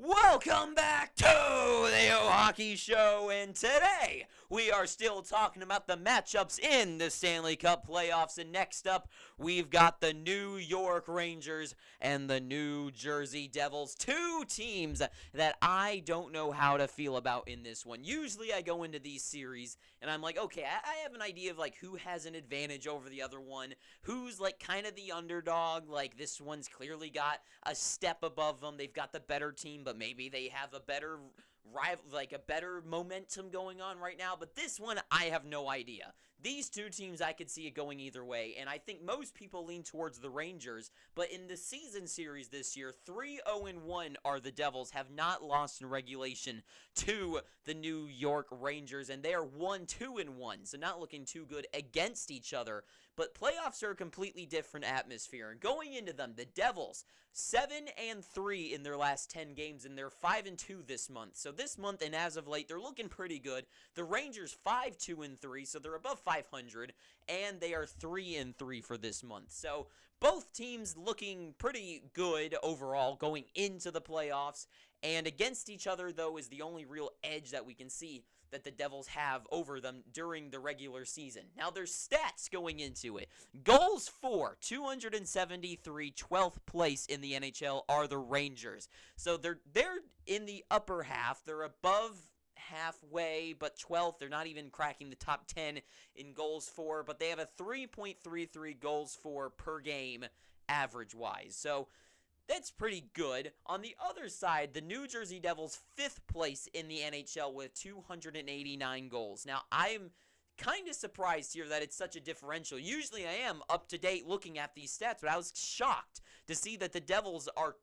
Welcome back to the Hockey Show, and today we are still talking about the matchups in the Stanley Cup playoffs. And next up, we've got the New York Rangers and the New Jersey Devils, two teams that I don't know how to feel about in this one. Usually I go into these series and I'm like, okay, I have an idea of like who has an advantage over the other one, who's like kind of the underdog. Like this one's clearly got a step above them. They've got the better team, but maybe they have a better rival, like a better momentum going on right now. But this one, I have no idea. These two teams, I could see it going either way, and I think most people lean towards the Rangers. But in the season series this year, 3-0-1 are the Devils, have not lost in regulation to the New York Rangers, and they are 1-2-1, so not looking too good against each other. But playoffs are a completely different atmosphere, and going into them, the Devils 7-3 in their last 10 games, and they're 5-2 this month. So this month and as of late, they're looking pretty good. The Rangers 5-2-3, so they're above 500, and they are 3-3 for this month. So both teams looking pretty good overall going into the playoffs, and against each other, though, is the only real edge that we can see that the Devils have over them during the regular season. Now, their stats going into it. Goals for, 273, 12th place in the NHL are the Rangers. So they're in the upper half. They're above halfway, but 12th. They're not even cracking the top 10 in goals for, but they have a 3.33 goals for per game average-wise. So that's pretty good. On the other side, the New Jersey Devils 5th place in the NHL with 289 goals. Now, I'm kind of surprised here that it's such a differential. Usually I am up to date looking at these stats, but I was shocked to see that the Devils are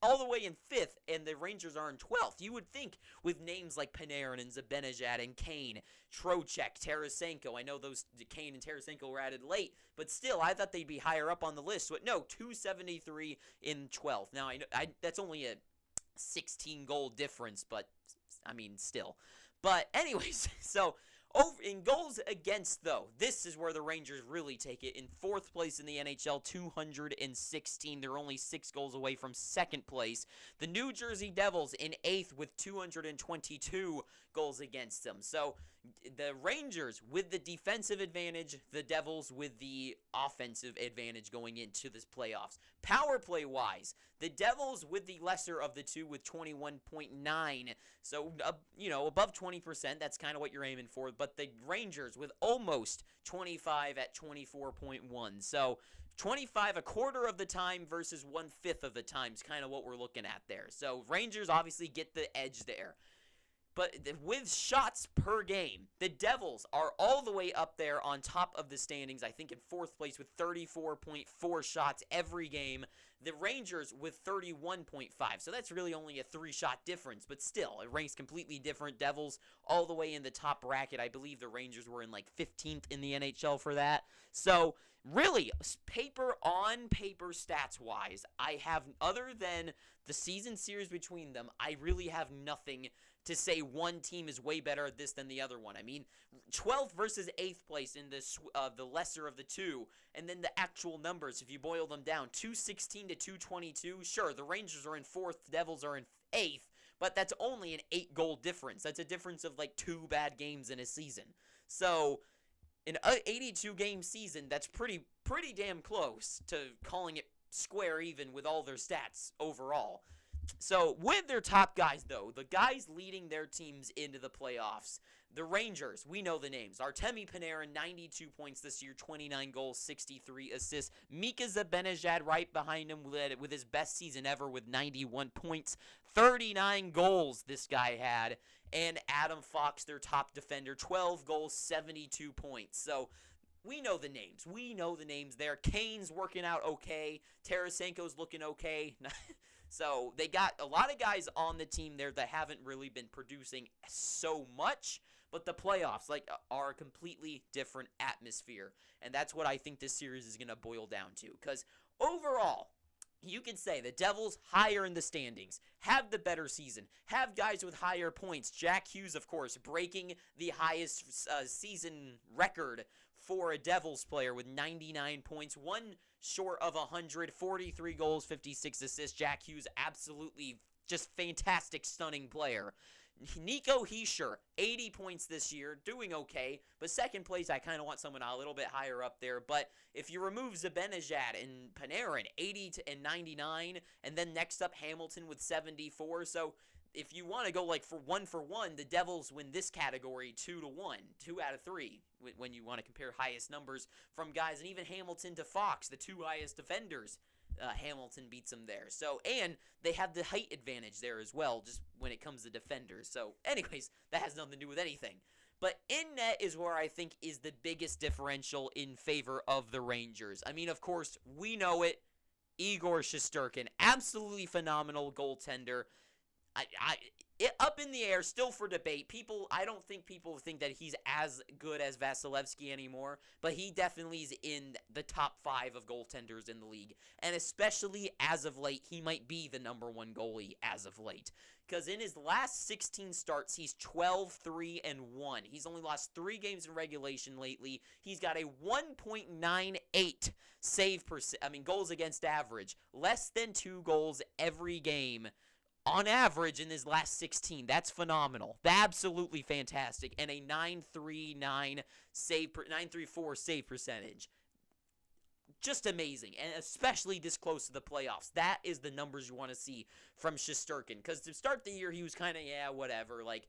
all the way in 5th and the Rangers are in 12th. You would think with names like Panarin and Zibanejad and Kane, Trocheck, Tarasenko. I know those Kane and Tarasenko were added late, but still, I thought they'd be higher up on the list. But no, 273 in 12th. Now, that's only a 16-goal difference, but, I mean, still. But anyways, so over in goals against, though, this is where the Rangers really take it. In 4th place in the NHL, 216. They're only 6 goals away from 2nd place. The New Jersey Devils in 8th with 222 goals against them. So the Rangers with the defensive advantage, the Devils with the offensive advantage going into this playoffs. Power play wise, the Devils with the lesser of the two with 21.9. So, above 20%, that's kind of what you're aiming for. But the Rangers with almost 25 at 24.1. So 25 a quarter of the time versus 1/5 of the time is kind of what we're looking at there. So Rangers obviously get the edge there. But with shots per game, the Devils are all the way up there on top of the standings, I think in 4th place with 34.4 shots every game. The Rangers with 31.5. So that's really only a 3-shot difference, but still, it ranks completely different. Devils all the way in the top bracket. I believe the Rangers were in like 15th in the NHL for that. So really, on paper stats-wise, I have, other than the season series between them, I really have nothing to say one team is way better at this than the other one. I mean, 12th versus 8th place in this the lesser of the two, and then the actual numbers, if you boil them down, 216 to 222. Sure, the Rangers are in 4th, the Devils are in 8th, but that's only an 8-goal difference. That's a difference of like 2 bad games in a season. So in an 82-game season, that's pretty damn close to calling it square even with all their stats overall. So, with their top guys, though, the guys leading their teams into the playoffs, the Rangers, we know the names. Artemi Panarin, 92 points this year, 29 goals, 63 assists. Mika Zibanejad right behind him with his best season ever with 91 points, 39 goals this guy had. And Adam Fox, their top defender, 12 goals, 72 points. So, we know the names. We know the names there. Kane's working out okay. Tarasenko's looking okay. So they got a lot of guys on the team there that haven't really been producing so much, but the playoffs are a completely different atmosphere, and that's what I think this series is going to boil down to. Because overall, you can say the Devils higher in the standings, have the better season, have guys with higher points. Jack Hughes, of course, breaking the highest season record for a Devils player with 99 points, one short of 100, 43 goals, 56 assists. Jack Hughes absolutely just fantastic, stunning player. Nico Hischier, 80 points this year, doing okay, but second place, I kind of want someone a little bit higher up there. But if you remove Zibanejad and Panarin, 80 and 99, and then next up Hamilton with 74, so if you want to go like for one, the Devils win this category 2-1, 2 out of 3, when you want to compare highest numbers from guys, and even Hamilton to Fox, the 2 highest defenders. Hamilton beats them there. So, and they have the height advantage there as well, just when it comes to defenders. So, anyways, that has nothing to do with anything. But in net is where I think is the biggest differential in favor of the Rangers. I mean, of course, we know it. Igor Shesterkin, absolutely phenomenal goaltender. Up in the air, still for debate. I don't think people think that he's as good as Vasilevsky anymore, but he definitely is in the top 5 of goaltenders in the league. And especially as of late, he might be the number 1 goalie as of late. Because in his last 16 starts, he's 12-3-1. He's only lost 3 games in regulation lately. He's got a 1.98 goals against average. Less than 2 goals every game on average in his last 16. That's phenomenal. Absolutely fantastic. And a 9.34 save percentage. Just amazing. And especially this close to the playoffs. That is the numbers you want to see from Shesterkin. Because to start the year, he was kind of, whatever. Like,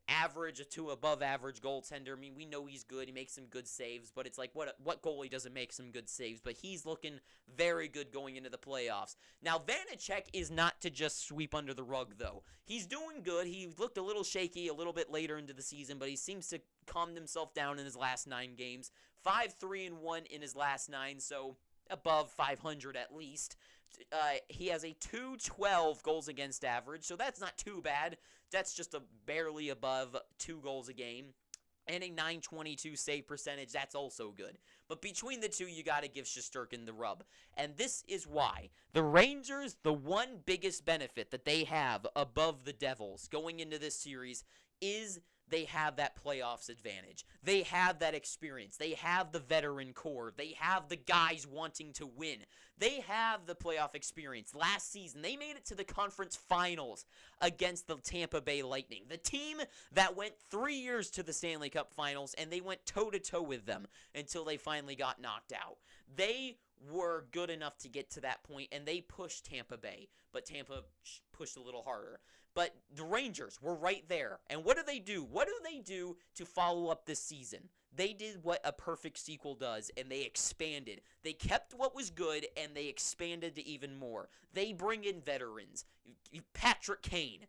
average to above average goaltender. I mean, we know he's good. He makes some good saves, but it's like, what goalie doesn't make some good saves? But he's looking very good going into the playoffs. Now, Vanecek is not to just sweep under the rug, though. He's doing good. He looked a little shaky a little bit later into the season, but he seems to calm himself down in his last 9 games. 5-3-1 in his last 9, so above 500 at least. He has a 2.12 goals against average, so that's not too bad. That's just barely above 2 goals a game. And a 9.22 save percentage, that's also good. But between the two, you got to give Shesterkin the rub. And this is why. The Rangers, the one biggest benefit that they have above the Devils going into this series is they have that playoffs advantage. They have that experience. They have the veteran core. They have the guys wanting to win. They have the playoff experience. Last season, they made it to the conference finals against the Tampa Bay Lightning, the team that went 3 years to the Stanley Cup finals, and they went toe-to-toe with them until they finally got knocked out. They were good enough to get to that point, and they pushed Tampa Bay, but Tampa pushed a little harder. But the Rangers were right there. And what do they do? What do they do to follow up this season? They did what a perfect sequel does, and they expanded. They kept what was good, and they expanded to even more. They bring in veterans. Patrick Kane,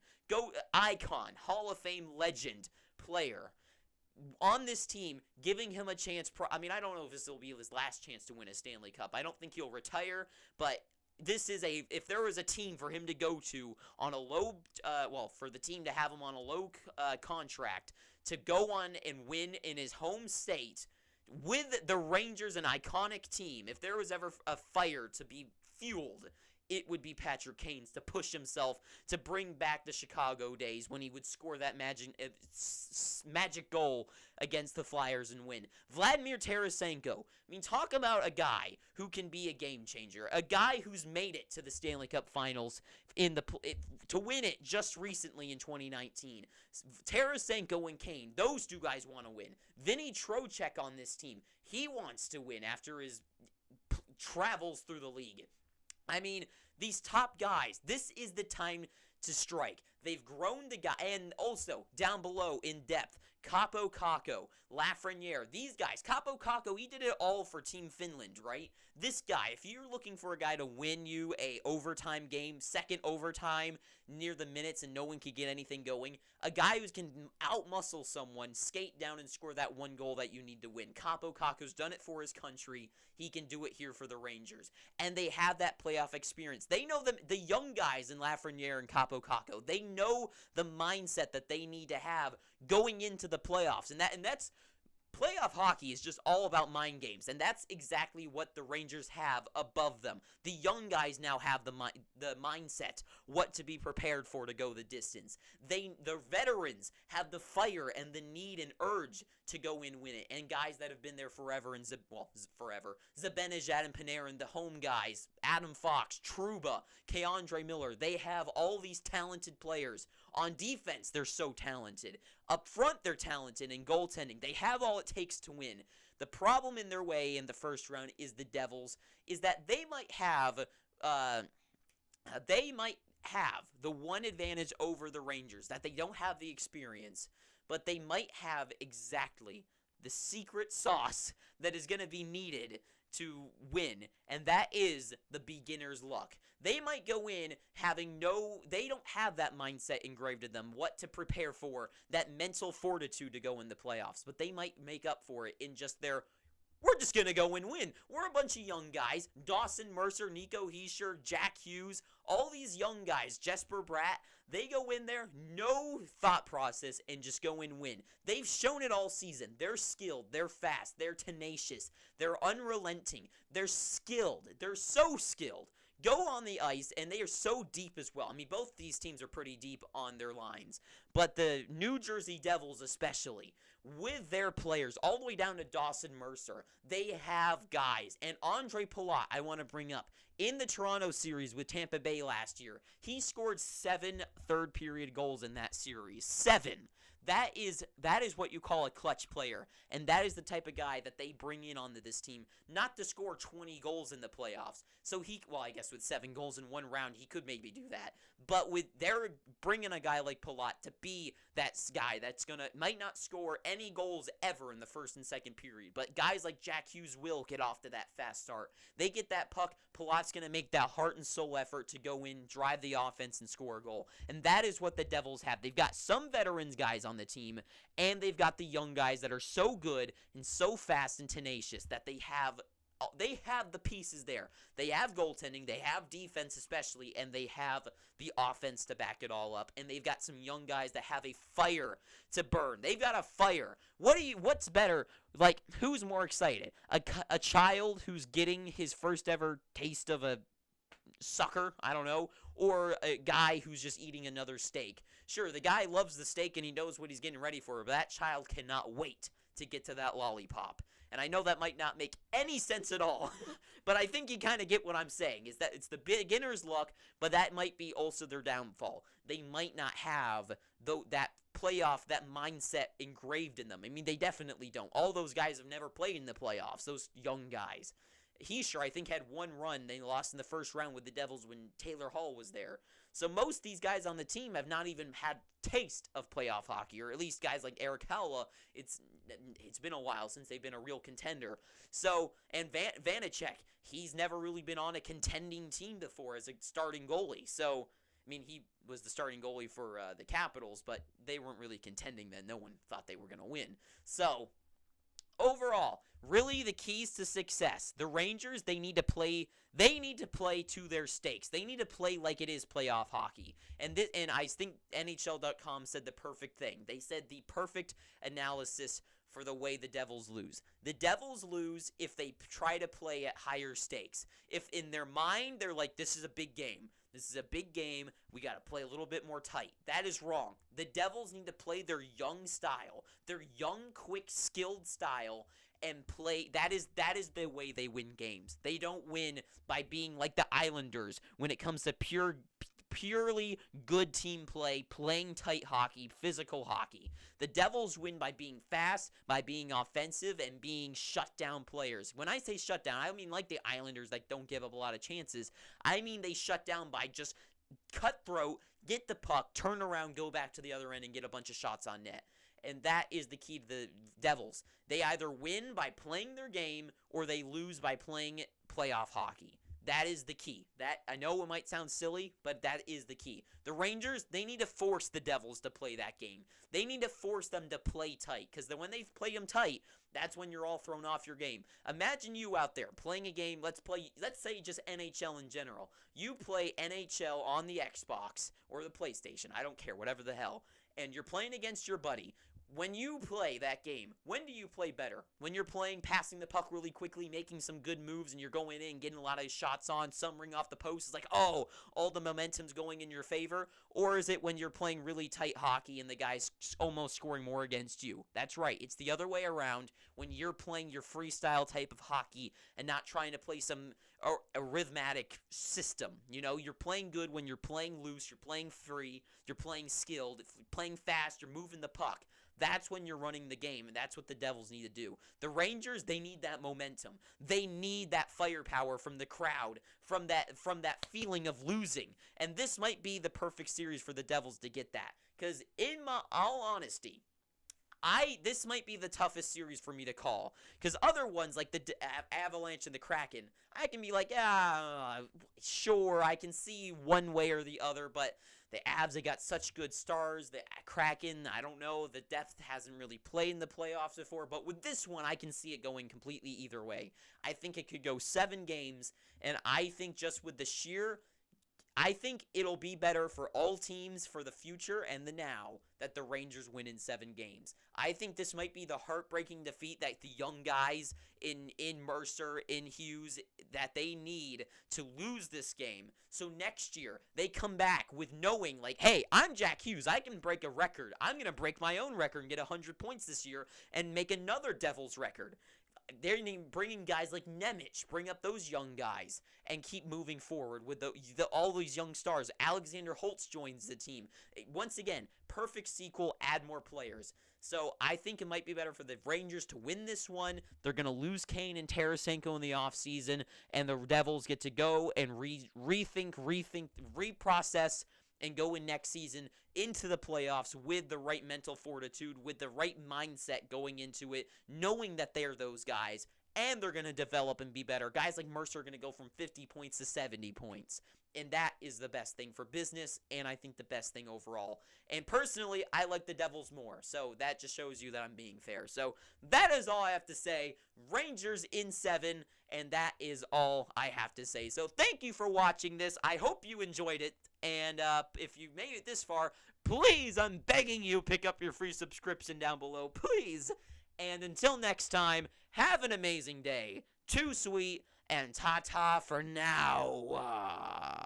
icon, Hall of Fame legend player. On this team, giving him a chance. I don't know if this will be his last chance to win a Stanley Cup. I don't think he'll retire, but this is if there was a team for him to go to on a low, for the team to have him on a low contract to go on and win in his home state with the Rangers, an iconic team, if there was ever a fire to be fueled, it would be Patrick Kane's to push himself to bring back the Chicago days when he would score that magic goal against the Flyers and win. Vladimir Tarasenko. Talk about a guy who can be a game changer. A guy who's made it to the Stanley Cup Finals to win it just recently in 2019. Tarasenko and Kane, those two guys want to win. Vinny Trocheck on this team, he wants to win after his travels through the league. These top guys, this is the time to strike. They've grown the guy, and also down below in depth, Capo Kakko, Lafreniere, these guys. Capo Kakko, he did it all for Team Finland, right? This guy, if you're looking for a guy to win you a overtime game, second overtime, near the minutes and no one can get anything going, a guy who can outmuscle someone, skate down and score that one goal that you need to win. Capo Kakko's done it for his country. He can do it here for the Rangers. And they have that playoff experience. They know the young guys in Lafreniere and Capo Kakko. They know the mindset that they need to have going into the playoffs. And that's Playoff hockey is just all about mind games, and that's exactly what the Rangers have above them. The young guys now have the mindset, what to be prepared for to go the distance. The veterans have the fire and the need and urge to go in win it, and guys that have been there forever, and forever. Zibanejad and Panarin, the home guys, Adam Fox, Trouba, Keandre Miller, they have all these talented players. On defense, they're so talented. Up front, they're talented. In goaltending, they have all it takes to win. The problem in their way in the first round is the Devils, is that they might have the one advantage over the Rangers, that they don't have the experience, but they might have exactly the secret sauce that is going to be needed to win, and that is the beginner's luck. They might go in they don't have that mindset engraved in them, what to prepare for, that mental fortitude to go in the playoffs, but they might make up for it in just we're just going to go and win. We're a bunch of young guys. Dawson Mercer, Nico Hischier, Jack Hughes, all these young guys, Jesper Bratt, they go in there, no thought process, and just go and win. They've shown it all season. They're skilled. They're fast. They're tenacious. They're unrelenting. They're skilled. They're so skilled. Go on the ice, and they are so deep as well. I mean, both these teams are pretty deep on their lines. But the New Jersey Devils especially, with their players, all the way down to Dawson Mercer, they have guys. And Andre Palat, I want to bring up, in the Toronto series with Tampa Bay last year, he scored 7 third-period goals in that series. 7. That is what you call a clutch player, and that is the type of guy that they bring in onto this team, not to score 20 goals in the playoffs. So I guess with 7 goals in one round, he could maybe do that. But they're bringing a guy like Palat to be that guy that's might not score any goals ever in the first and second period, but guys like Jack Hughes will get off to that fast start. They get that puck, Palat's going to make that heart and soul effort to go in, drive the offense, and score a goal. And that is what the Devils have. They've got some veterans guys on the team, and they've got the young guys that are so good and so fast and tenacious that they have the pieces there. They have goaltending, they have defense especially, and they have the offense to back it all up. And they've got some young guys that have a fire to burn. They've got a fire. What's better? Like, who's more excited? A child who's getting his first ever taste of a sucker, I don't know, or a guy who's just eating another steak. Sure, the guy loves the steak and he knows what he's getting ready for, but that child cannot wait to get to that lollipop. And I know that might not make any sense at all, but I think you kind of get what I'm saying, is that it's the beginner's luck, but that might be also their downfall. They might not have that playoff, that mindset engraved in them. I mean, they definitely don't. All those guys have never played in the playoffs, those young guys. Hischier, I think, had one run. They lost in the first round with the Devils when Taylor Hall was there. So most of these guys on the team have not even had taste of playoff hockey, or at least guys like Eric Halla, it's been a while since they've been a real contender. So, and Vanacek, he's never really been on a contending team before as a starting goalie. So, I mean, he was the starting goalie for the Capitals, but they weren't really contending then. No one thought they were going to win. So, overall, really the keys to success. The Rangers, they need to play to their stakes. They need to play like it is playoff hockey. And I think NHL.com said the perfect thing. They said the perfect analysis for the way the Devils lose. The Devils lose if they try to play at higher stakes. If in their mind they're like, this is a big game. This is a big game. We got to play a little bit more tight. That is wrong. The Devils need to play their young style, their young, quick, skilled style, and play. That is the way they win games. They don't win by being like the Islanders when it comes to purely good team play, playing tight hockey, physical hockey. The Devils win by being fast, by being offensive, and being shut-down players. When I say shut down, I don't mean like the Islanders that don't give up a lot of chances. I mean they shut down by just cutthroat, get the puck, turn around, go back to the other end, and get a bunch of shots on net. And that is the key to the Devils. They either win by playing their game, or they lose by playing playoff hockey. That is the key. That, I know it might sound silly, but that is the key. The Rangers, they need to force the Devils to play that game. They need to force them to play tight, because when they play them tight, that's when you're all thrown off your game. Imagine you out there playing a game, let's say just NHL in general. You play NHL on the Xbox or the PlayStation, I don't care, whatever the hell, and you're playing against your buddy. when you play that game, when do you play better? When you're playing, passing the puck really quickly, making some good moves, and you're going in, getting a lot of shots on, some ring off the post. It's like, oh, all the momentum's going in your favor. Or is it when you're playing really tight hockey and the guy's almost scoring more against you? That's right. It's the other way around when you're playing your freestyle type of hockey and not trying to play some arithmetic system. You know, you're playing good when you're playing loose, you're playing free, you're playing skilled, if you're playing fast, you're moving the puck. That's when you're running the game, and that's what the Devils need to do. The Rangers, they need that momentum. They need that firepower from the crowd, from that feeling of losing. And this might be the perfect series for the Devils to get that. Because in all honesty, this might be the toughest series for me to call. Because other ones, like the Avalanche and the Kraken, I can be like, sure, I can see one way or the other, but the Avs, they got such good stars. The Kraken, I don't know. The depth hasn't really played in the playoffs before. But with this one, I can see it going completely either way. I think it could go 7 games. And I think just with the I think it'll be better for all teams for the future and the now that the Rangers win in 7 games. I think this might be the heartbreaking defeat that the young guys in Mercer, in Hughes, that they need to lose this game. So next year, they come back with knowing, like, hey, I'm Jack Hughes. I can break a record. I'm going to break my own record and get 100 points this year and make another Devils record. They're bringing guys like Nemec, bring up those young guys, and keep moving forward with all these young stars. Alexander Holtz joins the team. Once again, perfect sequel, add more players. So I think it might be better for the Rangers to win this one. They're going to lose Kane and Tarasenko in the offseason, and the Devils get to go and rethink, reprocess, and go in next season into the playoffs with the right mental fortitude, with the right mindset going into it, knowing that they're those guys, and they're going to develop and be better. Guys like Mercer are going to go from 50 points to 70 points, and that is the best thing for business, and I think the best thing overall. And personally, I like the Devils more, so that just shows you that I'm being fair. So that is all I have to say. Rangers in 7, and that is all I have to say. So thank you for watching this. I hope you enjoyed it. And if you made it this far, please, I'm begging you, pick up your free subscription down below, please. And until next time, have an amazing day. Too sweet, and ta-ta for now.